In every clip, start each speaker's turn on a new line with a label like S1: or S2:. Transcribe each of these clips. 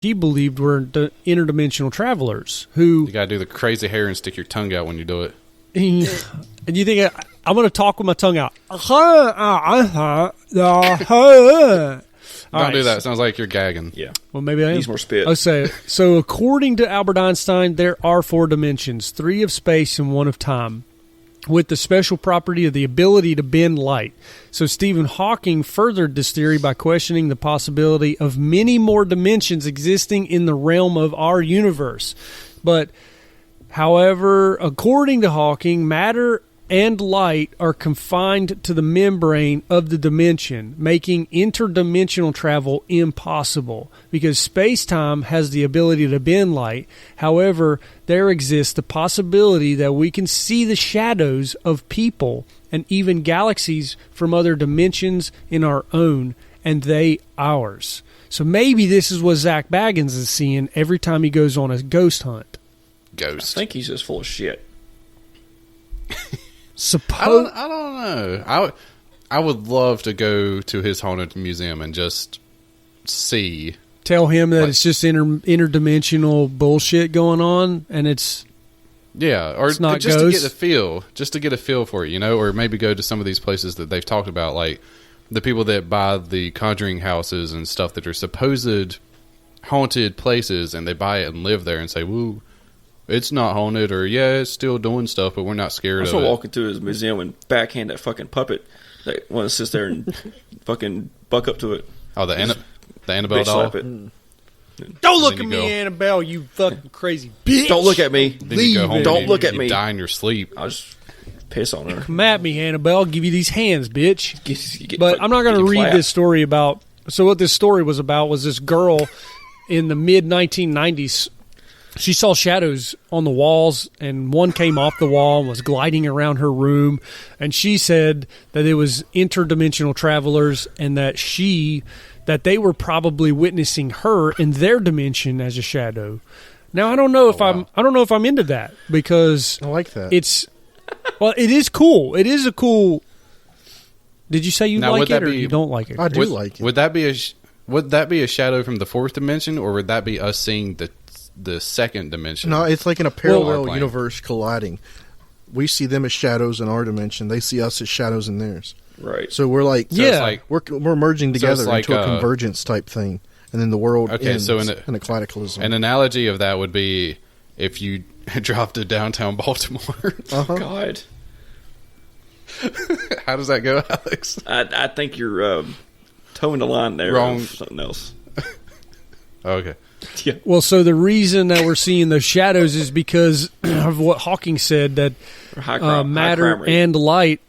S1: he believed were interdimensional travelers who...
S2: You got to do the crazy hair and stick your tongue out when you do it.
S1: And you think, I'm going to talk with my tongue out.
S2: Don't do that. It sounds like you're gagging.
S3: Yeah.
S1: Well, maybe I am.
S3: Needs more spit.
S1: I'll say it. So according to Albert Einstein, there are 4 dimensions, 3 of space and 1 of time, with the special property of the ability to bend light. So Stephen Hawking furthered this theory by questioning the possibility of many more dimensions existing in the realm of our universe. But, however, according to Hawking, matter and light are confined to the membrane of the dimension, making interdimensional travel impossible because space-time has the ability to bend light. However, there exists the possibility that we can see the shadows of people and even galaxies from other dimensions in our own, and they ours. So maybe this is what Zach Baggins is seeing every time he goes on a ghost hunt.
S2: Ghost.
S3: I think he's just full of shit.
S2: I don't know. I would love to go to his haunted museum and just see.
S1: Tell him that it's just interdimensional bullshit going on, and it's
S2: or
S1: it's not
S2: just
S1: ghosts.
S2: to get a feel for it, or maybe go to some of these places that they've talked about, like the people that buy the conjuring houses and stuff that are supposed haunted places, and they buy it and live there and say, "Woo, it's not haunted," or it's still doing stuff, but we're not scared of it.
S3: I walk into his museum and backhand that fucking puppet that want to sit there and fucking buck up to it.
S2: Oh, the Annabelle doll.
S3: Slap it.
S1: Don't look at me, Annabelle, you fucking crazy bitch.
S3: Don't look at me.
S2: Then you go home
S3: Don't
S2: and
S3: look at
S2: you
S3: me.
S2: die in your sleep.
S3: I'll just piss on her.
S1: Come at me, Annabelle. I'll give you these hands, bitch. But I'm not going to
S3: get
S1: read
S3: clapped.
S1: this story about... So what this story was about was this girl in the mid-1990s. She saw shadows on the walls, and one came off the wall and was gliding around her room. And she said that it was interdimensional travelers, and that they were probably witnessing her in their dimension as a shadow. Now I don't know if I'm into that, because
S4: I like that.
S1: It is cool. It is a cool. Did you say you like it or you don't like it?
S4: I do like it.
S2: Would that be a shadow from the 4th dimension, or would that be us seeing the 2nd dimension?
S4: No, it's like in a parallel
S2: plane.
S4: universe colliding. We see them as shadows in our dimension. They see us as shadows in theirs.
S3: Right.
S4: So we're like,
S2: it's like,
S4: we're merging together
S2: like,
S4: into a convergence type thing, and then the world ends
S2: so
S4: in a kaleidocalism.
S2: An analogy of that would be if you dropped to downtown Baltimore.
S3: God.
S2: How does that go, Alex?
S3: I think you're towing the line there.
S2: Wrong.
S3: Of something else.
S2: Okay.
S3: Yeah.
S1: Well, so the reason that we're seeing those shadows is because of what Hawking said, that matter and light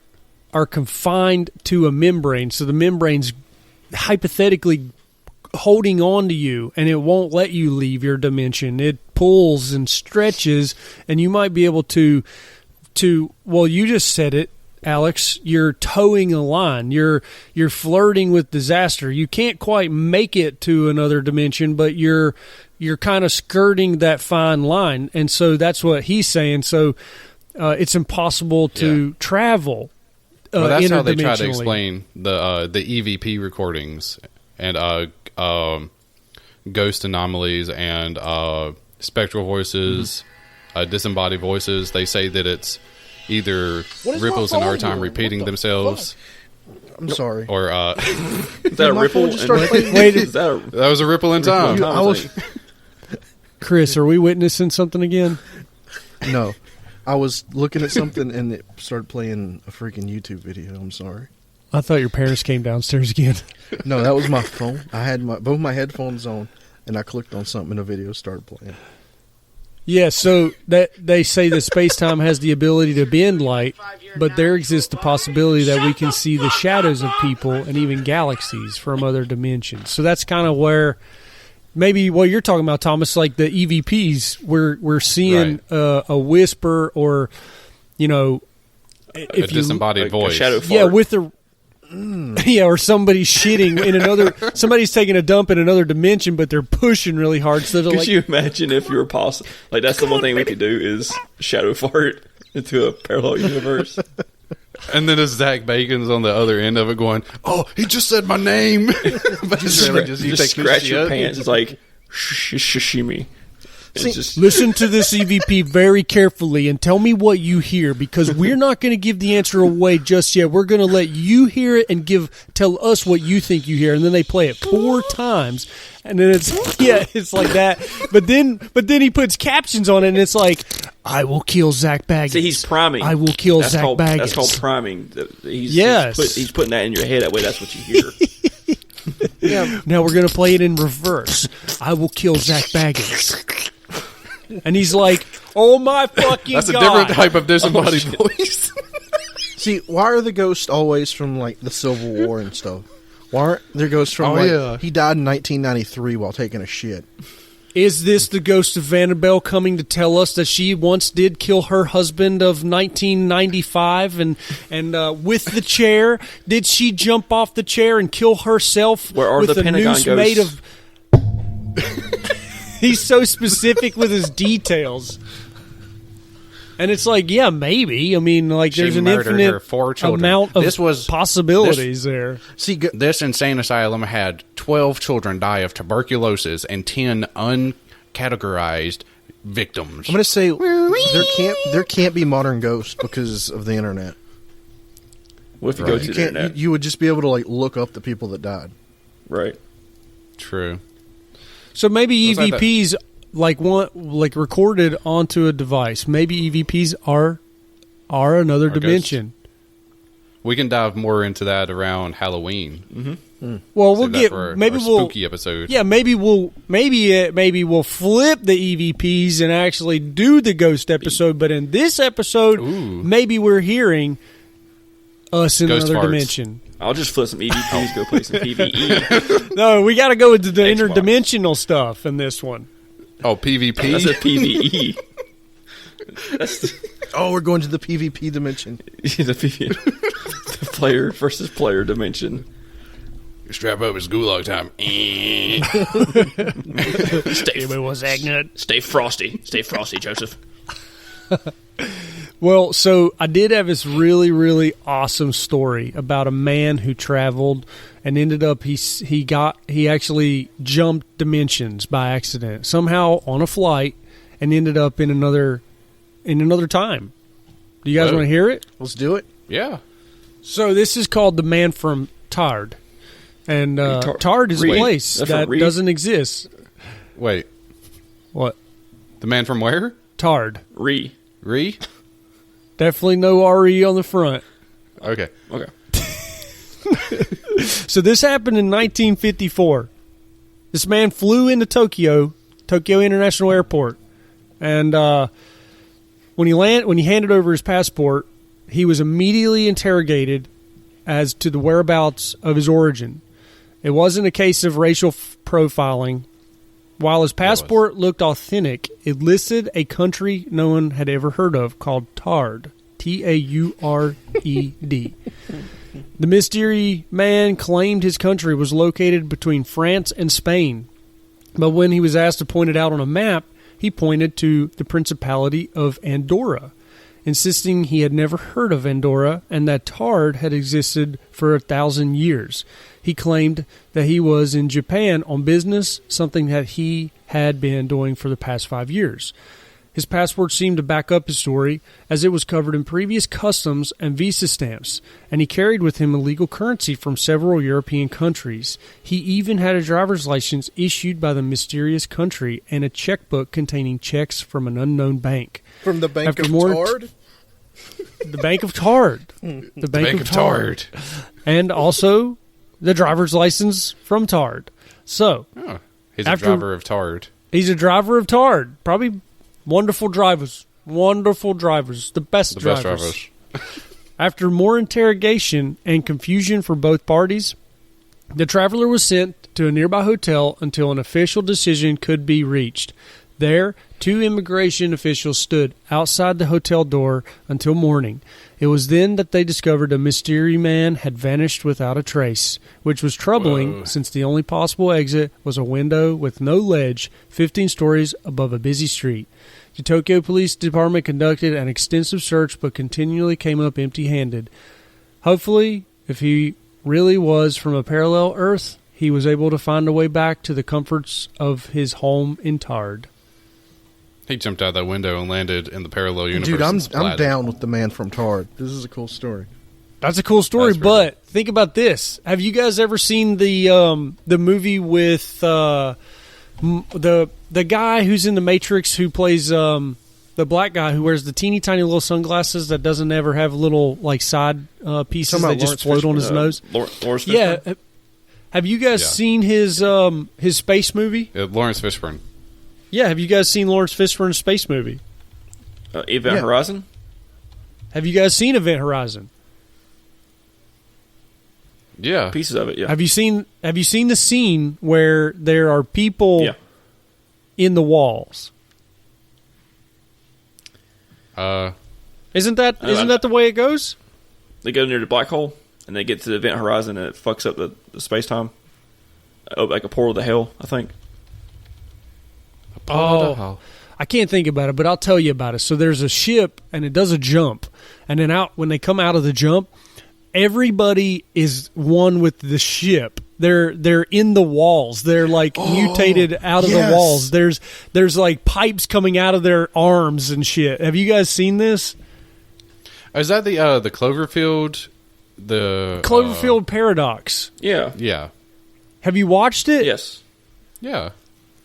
S1: are confined to a membrane. So the membrane's hypothetically holding on to you, and it won't let you leave your dimension. It pulls and stretches, and you might be able to well, you just said it, Alex, you're towing a line. You're flirting with disaster. You can't quite make it to another dimension, but you're kind of skirting that fine line. And so that's what he's saying. So it's impossible to travel
S2: well, that's how they try to explain the EVP recordings and ghost anomalies and spectral voices, disembodied voices. They say that it's either ripples in our time repeating themselves.
S4: I'm sorry.
S2: Or
S3: is that a ripple?
S2: That was a ripple in time.
S1: Chris, are we witnessing something again?
S4: No. I was looking at something and it started playing a freaking YouTube video. I'm sorry.
S1: I thought your parents came downstairs again.
S4: No, that was my phone. I had both my headphones on, and I clicked on something and a video started playing.
S1: Yeah, so that they say that space-time has the ability to bend light, but there exists the possibility that we can see the shadows of people and even galaxies from other dimensions. So that's kind of where maybe what you're talking about, Thomas, like the EVPs, we're seeing a whisper or,
S2: a disembodied voice.
S3: A shadow fart.
S1: Yeah, with the... Yeah, or somebody's shitting in another. Somebody's taking a dump in another dimension, but they're pushing really hard. So they're
S3: Could you imagine if you were possible? Like that's the one thing we could do is shadow fart into a parallel universe.
S2: And then as Zach Bacon's on the other end of it, going, "Oh, he just said my name," but it's really just you
S3: just
S2: take
S3: scratch your pants. It's like sashimi.
S1: Listen to this EVP very carefully and tell me what you hear, because we're not going to give the answer away just yet. We're going to let you hear it and tell us what you think you hear. And then they play it 4 times, and then it's like that. But then he puts captions on it, and it's like, I will kill Zach Baggins.
S3: See, he's priming.
S1: I will kill Zach Baggins.
S3: That's called priming. He's putting that in your head. That way, that's what you hear.
S1: Yeah. Now we're going to play it in reverse. I will kill Zach Baggins. And he's like, oh my fucking
S2: God. That's a
S1: God.
S2: different type of disembodied voice.
S4: See, why are the ghosts always from, like, the Civil War and stuff? Why aren't there ghosts from, he died in 1993 while taking a shit?
S1: Is this the ghost of Annabelle coming to tell us that she once did kill her husband of 1995 and with the chair? Did she jump off the chair and kill herself
S3: Where are
S1: with
S3: the
S1: a
S3: Pentagon
S1: noose
S3: ghosts?
S1: made of... He's so specific with his details. And it's like, yeah, maybe. I mean, like, there's an infinite
S2: her 4 children.
S1: amount of possibilities there.
S2: See, this insane asylum had 12 children die of tuberculosis and 10 uncategorized victims.
S4: I'm going to say there can't be modern ghosts because of the internet.
S3: What if you go to the internet?
S4: You would just be able to, like, look up the people that died.
S3: Right.
S2: True.
S1: So maybe EVPs like recorded onto a device. Maybe EVPs are another dimension.
S2: We can dive more into that around Halloween.
S3: Mm-hmm.
S1: Well,
S2: we'll get maybe we'll spooky episode.
S1: Yeah, maybe we'll flip the EVPs and actually do the ghost episode. But in this episode, maybe we're hearing us in
S2: ghost
S1: another
S2: farts.
S1: dimension.
S3: I'll just flip some EVPs, go play some PvE.
S1: No, we got to go into the
S3: Xbox.
S1: interdimensional stuff in this one.
S2: Oh, PvP?
S3: That's a PvE.
S4: We're going to the PvP dimension.
S3: The player versus player dimension.
S2: Strap up, it's gulag time.
S3: Stay frosty, Joseph.
S1: Well, so I did have this really, really awesome story about a man who traveled and ended up he actually jumped dimensions by accident somehow on a flight and ended up in another time. Do you guys want to hear it?
S4: Let's do it.
S2: Yeah.
S1: So this is called the Man from Tard, and Tard is a place that doesn't exist.
S2: Wait,
S1: what?
S2: The man from where?
S1: Tard.
S3: Re.
S1: Definitely no RE on the front.
S2: Okay.
S1: So this happened in 1954. This man flew into Tokyo International Airport, and when he handed over his passport, he was immediately interrogated as to the whereabouts of his origin. It wasn't a case of racial profiling. While his passport looked authentic, it listed a country no one had ever heard of called Tard. Taured. The mystery man claimed his country was located between France and Spain, but when he was asked to point it out on a map, he pointed to the Principality of Andorra, insisting he had never heard of Andorra and that Tard had existed for 1,000 years. He claimed that he was in Japan on business, something that he had been doing for the past 5 years. His passport seemed to back up his story, as it was covered in previous customs and visa stamps, and he carried with him illegal currency from several European countries. He even had a driver's license issued by the mysterious country and a checkbook containing checks from an unknown bank.
S4: From the Bank of Tard?
S1: The Bank of Tard. The Bank of Tard. And also the driver's license from Tard. So,
S2: he's a driver of Tard.
S1: He's a driver of Tard. Probably wonderful drivers. The best drivers. After more interrogation and confusion for both parties, the traveler was sent to a nearby hotel until an official decision could be reached. There, 2 immigration officials stood outside the hotel door until morning. It was then that they discovered a mystery man had vanished without a trace, which was troubling since the only possible exit was a window with no ledge 15 stories above a busy street. The Tokyo Police Department conducted an extensive search but continually came up empty-handed. Hopefully, if he really was from a parallel Earth, he was able to find a way back to the comforts of his home in Tard.
S2: He jumped out that window and landed in the parallel universe.
S4: Dude, I'm down with the man from Tard. This is a cool story.
S1: That's a cool story, but think about this. Have you guys ever seen the movie with the guy who's in the Matrix who plays the black guy who wears the teeny tiny little sunglasses that doesn't ever have little like side pieces that just float on his nose?
S3: Lawrence Fishburne?
S1: Yeah. Have you guys seen his space movie?
S2: Lawrence Fishburne.
S1: Yeah, have you guys seen Lawrence Fishburne's space movie?
S3: Event Horizon?
S1: Have you guys seen Event Horizon?
S2: Yeah.
S3: Pieces of it, yeah.
S1: Have you seen the scene where there are people in the walls? Isn't that the way it goes?
S3: They go near the black hole, and they get to the Event Horizon, and it fucks up the space-time. Like a portal to hell, I think.
S1: Oh, I can't think about it, but I'll tell you about it. So there's a ship, and it does a jump, and then when they come out of the jump, everybody is one with the ship. They're in the walls. They're like mutated out of the walls. There's like pipes coming out of their arms and shit. Have you guys seen this?
S2: Is that the Cloverfield? The
S1: Cloverfield paradox.
S3: Yeah.
S2: Yeah.
S1: Have you watched it?
S3: Yes.
S2: Yeah.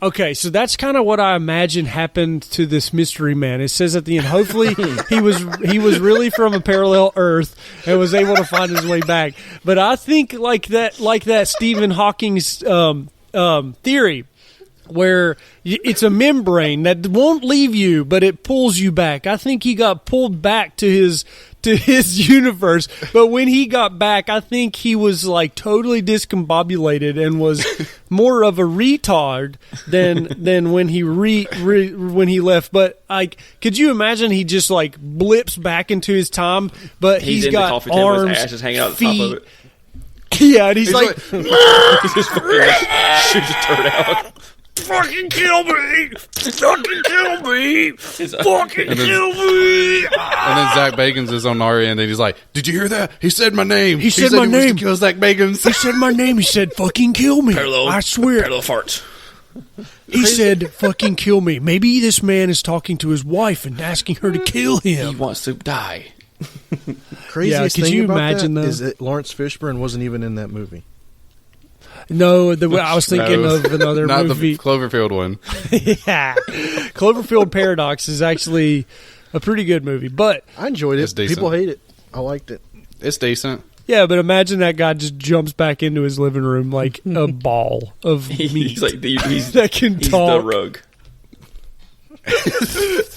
S1: Okay, so that's kind of what I imagine happened to this mystery man. It says at the end, hopefully he was really from a parallel Earth and was able to find his way back. But I think like that Stephen Hawking's theory, where it's a membrane that won't leave you, but it pulls you back. I think he got pulled back to his universe, but when he got back, I think he was like totally discombobulated and was more of a retard than when he when he left. But like, could you imagine he just like blips back into his time, but he's got
S3: the coffee
S1: arms,
S3: table, his ass is hanging out at the
S1: feet.
S3: top of it.
S1: Yeah, and he's like
S3: he just shoots a turd out.
S1: fucking kill me! Fucking kill me! Fucking kill me!
S2: And then Zach Bagans is on our end, and he's like, "Did you hear that? He said my name.
S1: He said my
S2: he
S1: name.
S2: Was to kill Zach Bagans.
S1: He said my name. He said, fucking kill me. I swear.
S3: Parallel farts.
S1: He said, fucking kill me. Maybe this man is talking to his wife and asking her to kill him.
S3: He wants to die.
S4: Craziest
S1: could
S4: thing
S1: you
S4: about
S1: imagine
S4: that
S1: though?
S4: is that Lawrence Fishburne wasn't even in that movie.
S1: No, I was thinking of another
S2: not
S1: movie.
S2: the Cloverfield one.
S1: Yeah. Cloverfield Paradox is actually a pretty good movie, but
S4: I enjoyed it. People hate it. I liked it.
S2: It's decent.
S1: yeah, but imagine that guy just jumps back into his living room like a ball of meat.
S3: He's like he's
S1: that can
S3: he's
S1: talk.
S3: the rug.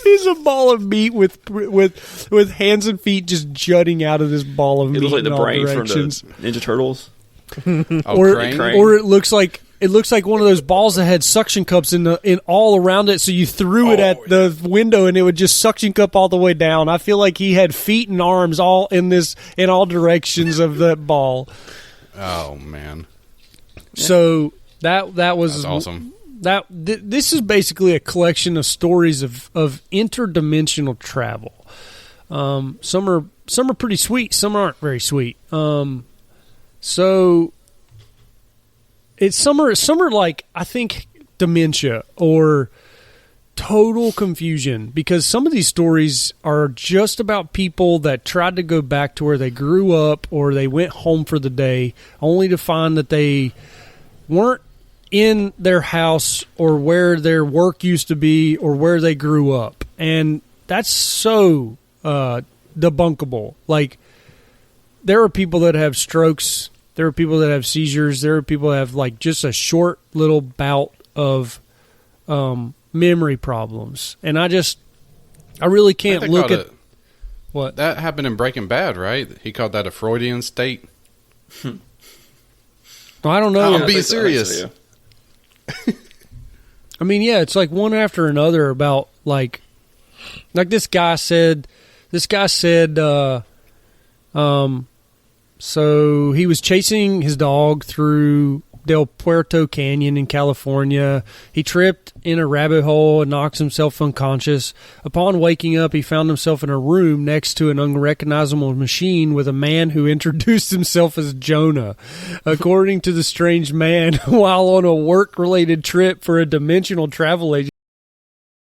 S1: He's a ball of meat with hands and feet just jutting out of this ball of meat.
S3: It looks like
S1: in
S3: the
S1: all
S3: brain
S1: directions.
S3: from the Ninja Turtles.
S1: Or it looks like one of those balls that had suction cups in all around it. So you threw it at the window and it would just suction cup all the way down. I feel like he had feet and arms all in all directions of that ball.
S2: Oh man!
S1: So that was
S2: That's awesome.
S1: This is basically a collection of stories of interdimensional travel. Some are pretty sweet. Some aren't very sweet. So it's some are like, I think, dementia or total confusion, because some of these stories are just about people that tried to go back to where they grew up or they went home for the day only to find that they weren't in their house or where their work used to be or where they grew up. And that's so debunkable. Like, there are people that have strokes. There are people that have seizures. There are people that have like just a short little bout of memory problems. And I really can't look at what
S2: that happened in Breaking Bad, right? He called that a Freudian state.
S1: Well, I don't know.
S2: I'm being serious.
S1: I mean, yeah, it's like one after another about like this guy said. So he was chasing his dog through Del Puerto Canyon in California. He tripped in a rabbit hole and knocks himself unconscious. Upon waking up, he found himself in a room next to an unrecognizable machine with a man who introduced himself as Jonah. According to the strange man, while on a work-related trip for a dimensional travel agency,